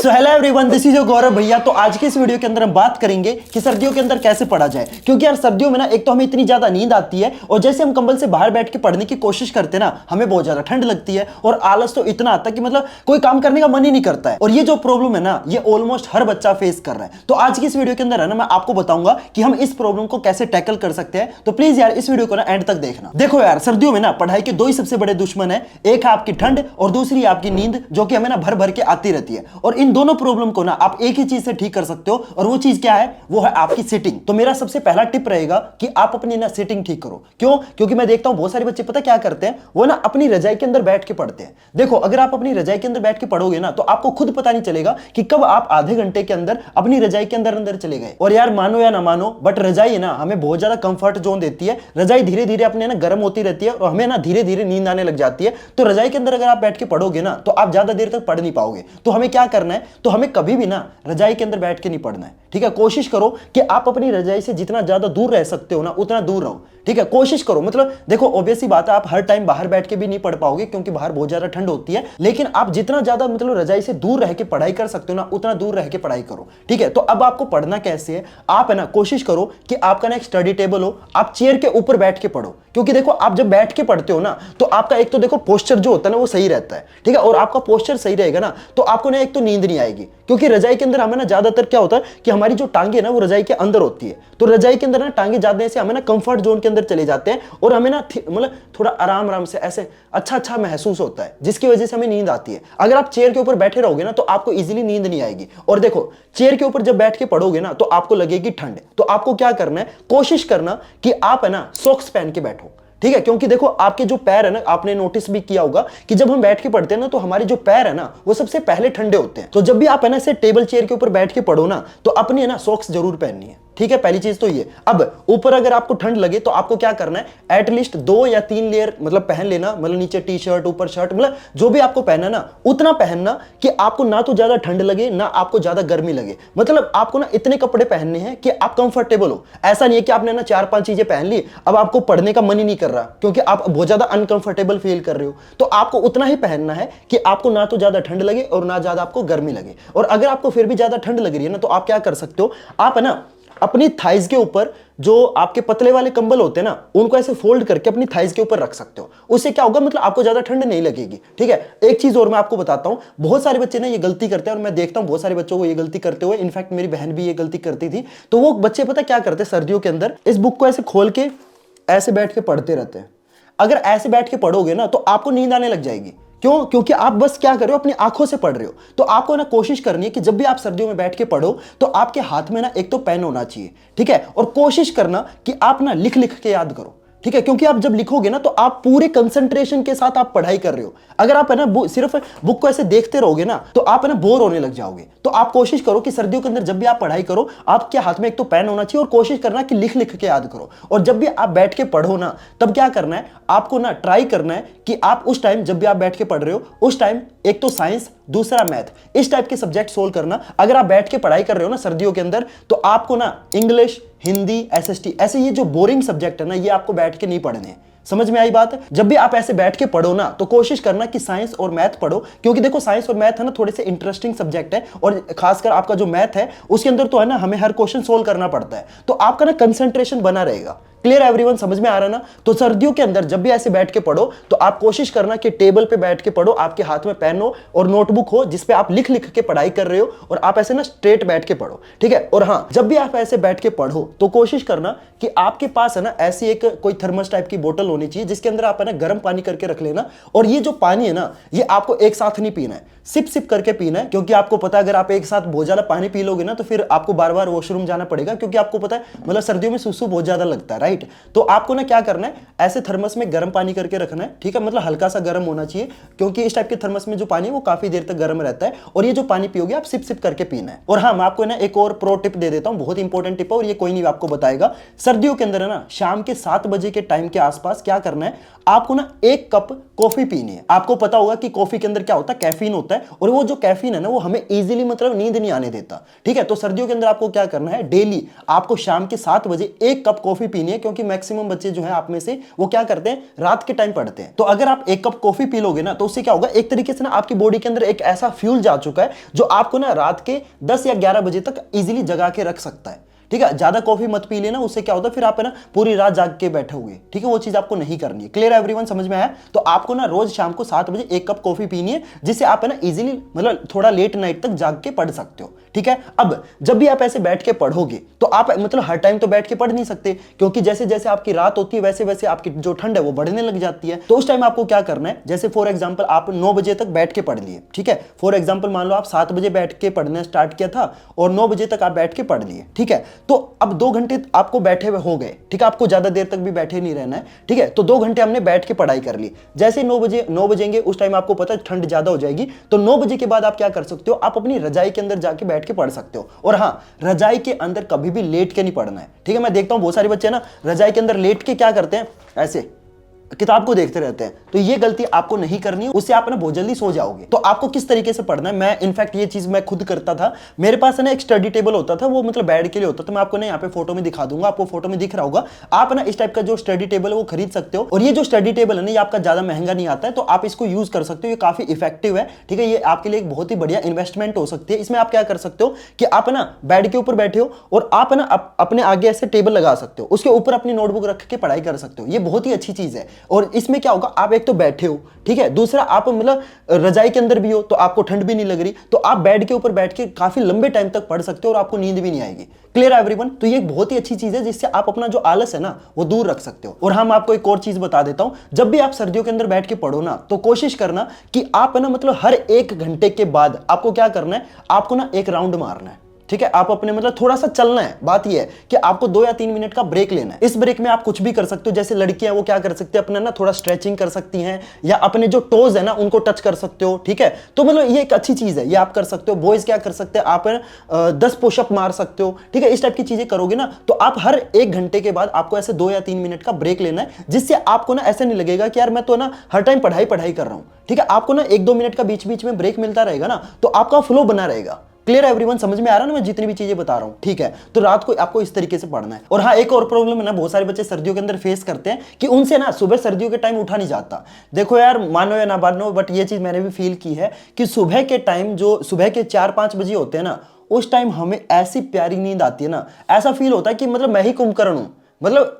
So hello everyone, this is your Gaurav भैया। तो आज की इस वीडियो के अंदर हम बात करेंगे कि सर्दियों के अंदर कैसे पढ़ा जाए। क्योंकि यार सर्दियों में ना एक तो हमें इतनी ज्यादा नींद आती है और जैसे हम कंबल से बाहर बैठ के पढ़ने की कोशिश करते हैं ना, हमें बहुत ज्यादा ठंड लगती है और आलस तो इतना आता है कि मतलब कोई काम करने का मन ही नहीं करता है। और ये जो प्रॉब्लम है ना, ये ऑलमोस्ट हर बच्चा फेस कर रहा है। तो आज की इस वीडियो के अंदर है ना, मैं आपको बताऊंगा कि हम इस प्रॉब्लम को कैसे टैकल कर सकते हैं। तो प्लीज यार इस वीडियो को ना एंड तक देखना। देखो यार, सर्दियों में ना पढ़ाई के दो ही सबसे बड़े दुश्मन है, एक है आपकी ठंड और दूसरी है आपकी नींद, जो कि हमें ना भर भर के आती रहती है। और इन दोनों प्रॉब्लम को ना आप एक ही चीज से ठीक कर सकते हो, और वो चीज क्या है? वो है आपकी सिटिंग। तो मेरा सबसे पहला टिप रहेगा कि आप अपनी ना सिटिंग ठीक करो। क्यों? क्योंकि मैं देखता हूं बहुत सारे बच्चे पता क्या करते हैं, वो ना अपनी रजाई के अंदर बैठ के पढ़ते हैं। देखो, अगर आप अपनी रजाई के अंदर बैठ के पढ़ोगे ना, तो आपको खुद पता नहीं चलेगा कि कब आप आधे घंटे के अंदर अपनी रजाई के अंदर अंदर चले गए। और यार मानो या ना मानो, बट रजाई ना हमें बहुत ज्यादा कंफर्ट जोन देती है। रजाई धीरे धीरे अपने ना गर्म होती रहती है और हमें ना धीरे धीरे नींद आने लग जाती है। तो रजाई के अंदर अगर आप बैठ के पढ़ोगे ना, तो आप ज्यादा देर तक पढ़ नहीं पाओगे। तो हमें क्या करना है? तो हमें कभी भी ना रजाई के अंदर बैठ के नहीं पढ़ना है। ठीक है, कोशिश करो कि आप अपनी रजाई से जितना ज्यादा दूर रह सकते हो ना, उतना दूर रहो। ठीक है, कोशिश करो। मतलब देखो, ऑब्वियस सी बात है, आप हर टाइम बाहर बैठ के भी नहीं पढ़ पाओगे क्योंकि बाहर बहुत ज्यादा ठंड होती है। लेकिन आप जितना ज्यादा मतलब रजाई से दूर रह के पढ़ाई कर सकते हो ना, उतना दूर रह के पढ़ाई करो। ठीक है, तो अब आपको पढ़ना कैसे है? आप है ना कोशिश करो कि आपका ना एक स्टडी टेबल हो, आप चेयर के ऊपर बैठ के पढ़ो। क्योंकि देखो, आप जब बैठ के पढ़ते हो ना, तो आपका एक तो देखो पोस्चर जो होता है ना, वो सही रहता है। ठीक है, और आपका पोस्चर सही रहेगा ना, तो आपको ना एक तो नींद नहीं आएगी। क्योंकि रजाई के अंदर हमें ना ज्यादातर क्या होता है कि हमारी जो टांगे ना, वो रजाई के अंदर होती है। तो रजाई के अंदर ना टांगे जाने से हमें ना कंफर्ट जोन के अंदर चले जाते हैं और हमें ना मतलब थोड़ा आराम आराम से ऐसे अच्छा अच्छा महसूस होता है, जिसकी वजह से हमें नींद आती है। अगर आप चेयर के ऊपर बैठे रहोगे ना, तो आपको इजीली नींद नहीं आएगी। और देखो, चेयर के ऊपर जब बैठ के पढ़ोगे ना, तो आपको लगेगी ठंड। तो आपको क्या करना है? कोशिश करना कि आप है ना सॉक्स पहन के बैठो। ठीक है, क्योंकि देखो आपके जो पैर है ना, आपने नोटिस भी किया होगा कि जब हम बैठ के पढ़ते हैं ना, तो हमारे जो पैर है ना, वो सबसे पहले ठंडे होते हैं। तो जब भी आप है ना ऐसे टेबल चेयर के ऊपर बैठ के पढ़ो ना, तो अपनी है ना सॉक्स जरूर पहननी है। ठीक है, पहली चीज तो ये। अब ऊपर अगर आपको ठंड लगे, तो आपको क्या करना है? एटलीस्ट 2 या 3 लेयर मतलब पहन लेना। मतलब नीचे टी शर्ट, ऊपर शर्ट, मतलब जो भी आपको पहनना ना, उतना पहनना कि आपको ना तो ज्यादा ठंड लगे, ना आपको ज्यादा गर्मी लगे। मतलब आपको ना इतने कपड़े पहनने हैं कि आप कंफर्टेबल हो। ऐसा नहीं है कि आपने ना 4-5 चीजें पहन ली, अब आपको पढ़ने का मन ही नहीं कर रहा क्योंकि आप बहुत ज्यादा अनकंफर्टेबल फील कर रहे हो। तो आपको उतना ही पहनना है कि आपको ना तो ज्यादा ठंड लगे और ना ज्यादा आपको गर्मी लगे। और अगर आपको फिर भी ज्यादा ठंड लग रही है ना, तो आप क्या कर सकते हो? आप है ना अपनी थाइज के ऊपर जो आपके पतले वाले कंबल होते हैं ना, उनको ऐसे फोल्ड करके अपनी थाइज के ऊपर रख सकते हो। उससे क्या होगा? मतलब आपको ज्यादा ठंड नहीं लगेगी। ठीक है, एक चीज और मैं आपको बताता हूं, बहुत सारे बच्चे ना ये गलती करते हैं और मैं देखता हूं बहुत सारे बच्चों को ये गलती करते हुए। इनफैक्ट मेरी बहन भी ये गलती करती थी। तो वो बच्चे पता क्या करते हैं? सर्दियों के अंदर इस बुक को ऐसे खोल के ऐसे बैठ के पढ़ते रहते हैं। अगर ऐसे बैठ के पढ़ोगे ना, तो आपको नींद आने लग जाएगी। क्यों? क्योंकि आप बस क्या कर रहे हो? अपनी आंखों से पढ़ रहे हो। तो आपको ना कोशिश करनी है कि जब भी आप सर्दियों में बैठ के पढ़ो, तो आपके हाथ में ना एक तो पेन होना चाहिए। ठीक है, और कोशिश करना कि आप ना लिख लिख के याद करो। ठीक है, क्योंकि आप जब लिखोगे ना, तो आप पूरे कंसंट्रेशन के साथ आप पढ़ाई कर रहे हो। अगर आप है ना सिर्फ बुक को ऐसे देखते रहोगे ना, तो आप है ना बोर होने लग जाओगे। तो आप कोशिश करो कि सर्दियों के अंदर जब भी आप पढ़ाई करो, आपके हाथ में एक तो पेन होना चाहिए और कोशिश करना कि लिख लिख के याद करो। और जब भी आप बैठ के पढ़ो ना, तब क्या करना है? आपको ना ट्राई करना है कि आप उस टाइम जब भी आप बैठ के पढ़ रहे हो, उस टाइम एक तो साइंस, दूसरा मैथ, इस टाइप के सब्जेक्ट सोल्व करना। अगर आप बैठ के पढ़ाई कर रहे हो ना सर्दियों के अंदर, तो आपको ना इंग्लिश, हिंदी, एसएसटी, ऐसे ये जो बोरिंग सब्जेक्ट है ना, ये आपको बैठ के नहीं पढ़ने हैं। समझ में आई बात? जब भी आप ऐसे बैठ के पढ़ो ना, तो कोशिश करना कि साइंस और मैथ पढ़ो। क्योंकि देखो, साइंस और मैथ है ना थोड़े से इंटरेस्टिंग सब्जेक्ट है, और खासकर आपका जो मैथ है, उसके अंदर तो है ना हमें हर क्वेश्चन सोल्व करना पड़ता है। तो आपका ना कंसंट्रेशन बना रहेगा। Clear everyone? समझ में आ रहा ना? तो सर्दियों के अंदर जब भी ऐसे बैठ के पढ़ो, तो आप कोशिश करना कि टेबल पे बैठ के पढ़ो, आपके हाथ में पेन हो और नोटबुक हो, जिसपे आप लिख लिख के पढ़ाई कर रहे हो, और आप ऐसे ना स्ट्रेट बैठ के पढ़ो। ठीक है, और हाँ, जब भी आप ऐसे बैठ के पढ़ो, तो कोशिश करना कि आपके पास है ना ऐसी एक कोई थर्मस टाइप की बोतल होनी चाहिए, जिसके अंदर आप है ना गर्म पानी करके रख लेना। और ये जो पानी है ना, ये आपको एक साथ नहीं पीना है, सिप सिप करके पीना है। क्योंकि आपको पता है, अगर आप एक साथ बहुत ज्यादा पानी पी लोगे ना, तो फिर आपको बार बार वॉशरूम जाना पड़ेगा। क्योंकि आपको पता है, मतलब सर्दियों में सुसु बहुत ज्यादा लगता है, राइट? तो आपको ना क्या करना है? ऐसे थर्मस में गर्म पानी करके रखना है। ठीक है, मतलब हल्का सा गर्म होना चाहिए, क्योंकि इस टाइप के थर्मस में जो पानी है वो काफी देर तक गर्म रहता है। और ये जो पानी पियोगे आप, सिप सिप करके पीना है। और हाँ, मैं आपको ना एक और प्रो टिप दे देता हूँ, बहुत इंपॉर्टेंट टिप है, और ये कोई नहीं आपको बताएगा। सर्दियों के अंदर है ना, शाम के 7 बजे के टाइम के आसपास क्या करना है? आपको ना 1 कप कॉफी पीनी है। आपको पता होगा कि कॉफी के अंदर क्या होता है? कैफीन होता है। होता है और वो जो कैफीन है ना वो हमें इजीली मतलब नींद नहीं आने देता। ठीक है, तो सर्दियों के अंदर आपको क्या करना है, डेली आपको शाम के 7 बजे 1 कप कॉफी पीनी है, क्योंकि मैक्सिमम बच्चे जो है आप में से वो क्या करते हैं, रात के टाइम पढ़ते हैं। तो अगर आप 1 कप कॉफी पी लोगे ना तो उससे क्या होगा, एक तरीके से ना आपकी बॉडी के अंदर एक ऐसा फ्यूल जा चुका है जो आपको ना रात के 10 या 11 बजे तक इजीली जगा के रख सकता है। ठीक है, ज्यादा कॉफी मत पी लेना, उससे क्या होता है फिर आप है ना पूरी रात जाग के बैठोगे। ठीक है, वो चीज आपको नहीं करनी है। क्लियर एवरीवन, समझ में आया? तो आपको ना रोज शाम को 7 बजे 1 कप कॉफी पीनी है, जिससे आप है ना इजीली मतलब थोड़ा लेट नाइट तक जाग के पढ़ सकते हो। ठीक है, अब जब भी आप ऐसे बैठ के पढ़ोगे तो आप मतलब हर टाइम तो बैठ के पढ़ नहीं सकते, क्योंकि जैसे जैसे आपकी रात होती है वैसे वैसे आपकी जो ठंड है वो बढ़ने लग जाती है। तो उस टाइम आपको क्या करना है, जैसे फॉर एग्जांपल आप 9 बजे तक बैठ के पढ़ लिए। ठीक है, फॉर एग्जांपल मान लो आप 7 बजे बैठ के पढ़ना स्टार्ट किया था और 9 बजे तक आप बैठ के पढ़ लिए। ठीक है, तो अब 2 घंटे आपको बैठे हुए हो गए। ठीक है, आपको ज्यादा देर तक भी बैठे नहीं रहना है। ठीक है, तो 2 घंटे हमने बैठ के पढ़ाई कर ली। जैसे 9 बजेंगे उस टाइम आपको पता है ठंड ज्यादा हो जाएगी, तो 9 बजे के बाद आप क्या कर सकते हो, आप अपनी रजाई के अंदर जाके बैठ के पढ़ सकते हो। और हाँ, रजाई के अंदर कभी भी लेट के नहीं पढ़ना है। ठीक है, मैं देखता हूं बहुत सारे बच्चे ना रजाई के अंदर लेट के क्या करते हैं, ऐसे किताब को देखते रहते हैं। तो ये गलती आपको नहीं करनी है, उससे आप ना बहुत जल्दी सो जाओगे। तो आपको किस तरीके से पढ़ना है, मैं इनफैक्ट ये चीज मैं खुद करता था। मेरे पास है ना एक स्टडी टेबल होता था, वो मतलब बेड के लिए होता था। मैं आपको ना यहाँ पे फोटो में दिखा दूंगा, आपको फोटो में दिख रहा होगा। आप ना इस टाइप का जो स्टडी टेबल है वो खरीद सकते हो। और ये जो स्टडी टेबल है ना ये आपका ज्यादा महंगा नहीं आता है, तो आप इसको यूज कर सकते हो। ये काफी इफेक्टिव है। ठीक है, ये आपके लिए एक बहुत ही बढ़िया इन्वेस्टमेंट हो सकती है। इसमें आप क्या कर सकते हो कि आप ना बेड के ऊपर बैठे हो और आप ना अपने आगे ऐसे टेबल लगा सकते हो, उसके ऊपर अपनी नोटबुक रख के पढ़ाई कर सकते हो। ये बहुत ही अच्छी चीज है। और इसमें क्या आप एक तो बैठे हो, ठीक है, दूसरा आप मतलब रजाई के अंदर भी हो तो आपको ठंड भी नहीं लग रही, तो आप बेड के ऊपर बैठ के काफी लंबे टाइम तक पढ़ सकते हो और आपको नींद भी नहीं आएगी। Clear everyone? तो ये एक बहुत ही अच्छी चीज है जिससे आप अपना जो आलस है ना वो दूर रख सकते हो। और हम आपको एक और चीज बता देता हूं, जब भी आप सर्दियों के अंदर बैठ के पढ़ो ना तो कोशिश करना कि आप है ना मतलब हर 1 घंटे के बाद आपको क्या करना है, आपको ना एक राउंड मारना है। ठीक है, आप अपने मतलब थोड़ा सा चलना है। बात ये है कि आपको 2 या 3 मिनट का ब्रेक लेना है। इस ब्रेक में आप कुछ भी कर सकते हो, जैसे लड़कियां वो क्या कर सकते हैं, अपना ना थोड़ा स्ट्रेचिंग कर सकती हैं या अपने जो टोज है ना उनको टच कर सकते हो। ठीक है, तो मतलब ये एक अच्छी चीज है, ये आप कर सकते हो। बॉयज क्या कर सकते हैं, आप 10 पुशअप मार सकते हो। ठीक है, इस टाइप की चीजें करोगे ना तो आप हर 1 घंटे के बाद आपको ऐसे 2 या 3 मिनट का ब्रेक लेना है, जिससे आपको ना ऐसे नहीं लगेगा कि यार मैं तो ना हर टाइम पढ़ाई कर रहा हूं। ठीक है, आपको ना 1-2 मिनट का बीच बीच में ब्रेक मिलता रहेगा ना तो आपका फ्लो बना रहेगा। Clear everyone? समझ में आ रहा है ना मैं जितनी भी चीजें बता रहा हूं? ठीक है, तो रात को आपको इस तरीके से पढ़ना है। और हाँ, एक और प्रॉब्लम है ना बहुत सारे बच्चे सर्दियों के अंदर फेस करते हैं कि उनसे ना सुबह सर्दियों के टाइम उठा नहीं जाता। देखो यार, मानो या ना मानो, बट ये चीज मैंने भी फील की है कि सुबह के टाइम जो सुबह के 4-5 बजे होते हैं ना उस टाइम हमें ऐसी प्यारी नींद आती है ना, ऐसा फील होता है कि मतलब मैं ही कुंभकर्ण हूं। मतलब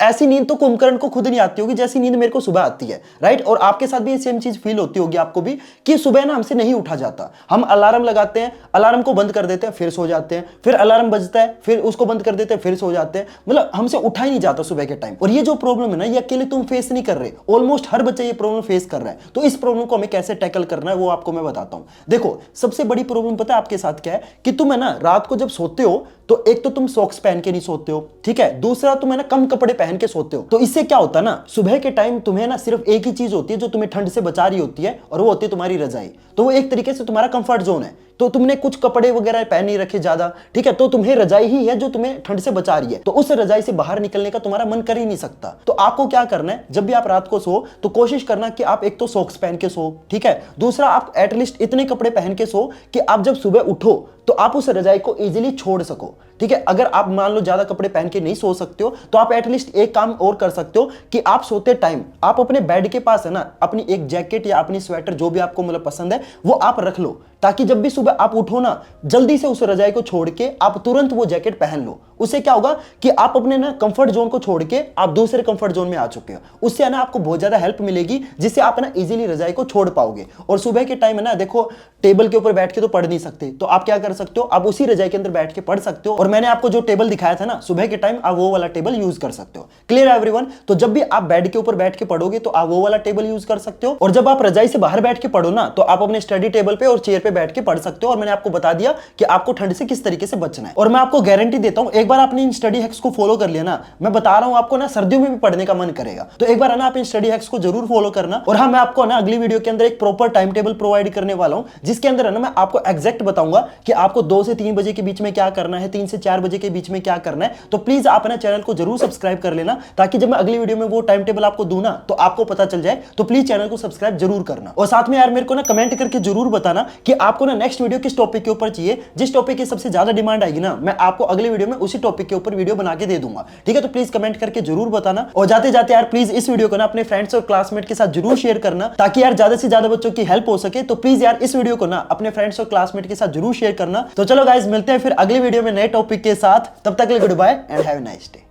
ऐसी नींद तो कुंभकर्ण को खुद नहीं आती होगी जैसी नींद मेरे को सुबह आती है। राइट? और आपके साथ भी सेम चीज फील होती होगी आपको भी कि सुबह ना हमसे नहीं उठा जाता। हम अलार्म लगाते हैं, अलार्म को बंद कर देते हैं, फिर सो जाते हैं, फिर अलार्म बजता है, फिर उसको बंद कर देते हैं, फिर सो जाते हैं। मतलब हमसे उठा ही नहीं जाता सुबह के टाइम। और ये जो प्रॉब्लम है ना ये अकेले तुम फेस नहीं कर रहे, ऑलमोस्ट हर बच्चा ये प्रॉब्लम फेस कर रहा है। तो इस प्रॉब्लम को हमें कैसे टैकल करना है वो आपको मैं बताता हूं। देखो, सबसे बड़ी प्रॉब्लम पता है आपके साथ क्या है कि तुम है ना रात को जब सोते हो तो एक तो तुम सॉक्स पहन के नहीं सोते हो। ठीक है, दूसरा तुम है ना कम कपड़े पहन के सोते हो। तो इससे क्या होता है ना, सुबह के टाइम तुम्हें ना सिर्फ एक ही चीज होती है जो तुम्हें ठंड से बचा रही होती है, और वो होती है तुम्हारी रजाई। तो वो एक तरीके से तुम्हारा कंफर्ट जोन है। तो तुमने कुछ कपड़े वगैरह पहन नहीं रखे ज्यादा। ठीक है, तो तुम्हें रजाई ही है जो तुम्हें ठंड से बचा रही है। तो उस रजाई से बाहर निकलने का तुम्हारा मन कर ही नहीं सकता। तो आपको क्या करना है, जब भी आप रात को सो तो कोशिश करना कि आप एक तो सॉक्स पहन के सो। ठीक है, दूसरा आप एटलीस्ट इतने कपड़े पहन के सो कि आप जब सुबह उठो तो आप उस रजाई को इजीली छोड़ सको। ठीक है, अगर आप मान लो ज्यादा कपड़े पहन के नहीं सो सकते हो तो आप एटलीस्ट एक काम और कर सकते हो कि आप सोते टाइम आप अपने बेड के पास है ना अपनी एक जैकेट या अपनी स्वेटर जो भी आपको मतलब पसंद है वो आप रख लो, ताकि जब भी सुबह आप उठो ना जल्दी से उस रजाई को छोड़ के आप तुरंत वो जैकेट पहन लो। उससे क्या होगा कि आप अपने ना कंफर्ट जोन को छोड़ के आप दूसरे कंफर्ट जोन में आ चुके हो। उससे है ना आपको बहुत ज्यादा हेल्प मिलेगी, जिससे आप ना इजीली रजाई को छोड़ पाओगे। और सुबह के टाइम है ना देखो, टेबल के ऊपर बैठ के तो पढ़ नहीं सकते, तो आप क्या कर सकते हो, आप उसी रजाई के अंदर बैठ के पढ़ सकते हो। और मैंने आपको जो टेबल दिखाया था ना सुबह के टाइम, आप वो वाला टेबल यूज कर सकते हो। Clear everyone? तो जब भी आप बेड के ऊपर बैठ के पढ़ोगे तो आप वो वाला टेबल यूज कर सकते हो। और जब आप रजाई से बाहर बैठ के पढ़ो ना तो आप अपने स्टडी टेबल पे और चेयर पे पे बैठ के पढ़ सकते हो और मैंने आपको बता दिया कि आपको ठंड से किस तरीके से बचना है। और मैं आपको गारंटी देता हूं, एक बार आपने इन स्टडी हैक्स को फॉलो कर लिया ना, मैं बता रहा हूं आपको ना सर्दियों में भी पढ़ने का मन करेगा। तो एक बार ना आप इन स्टडी हैक्स को जरूर फॉलो करना। और हाँ, मैं आपको ना अगली वीडियो के अंदर एक प्रॉपर टाइम टेबल प्रोवाइड करने वाला हूं, जिसके अंदर है ना मैं आपको एग्जैक्ट बताऊंगा कि आपको 2 से 3 बजे के बीच में क्या करना है, 3 से 4 बजे के बीच में क्या करना है। तो प्लीज आप अपने चैनल को जरूर सब्सक्राइब कर लेना, ताकि जब मैं अगली वीडियो में वो टाइम टेबल आपको दूं ना तो आपको पता चल जाए। तो प्लीज चैनल को सब्सक्राइब जरूर करना। और साथ में यार मेरे को ना कमेंट करके जरूर बताना कि आपको ना नेक्स्ट वीडियो किस टॉपिक के ऊपर चाहिए। जिस टॉपिक की सबसे ज्यादा डिमांड आएगी ना, मैं आपको अगले वीडियो में उसी टॉपिक के ऊपर वीडियो बना के दे दूंगा, ठीक है। तो प्लीज कमेंट करके जरूर बताना। और जाते जाते यार प्लीज इस वीडियो को ना अपने फ्रेंड्स और क्लासमेट के साथ जरूर शेयर करना, ताकि यार ज्यादा से ज्यादा बच्चों की हेल्प हो सके। तो प्लीज यार इस वीडियो को ना अपने फ्रेंड्स और क्लासमेट के साथ जरूर शेयर करना। तो चलो गाइस, मिलते हैं फिर अगले वीडियो में नए टॉपिक के साथ। तब तक के लिए good bye and have a nice day.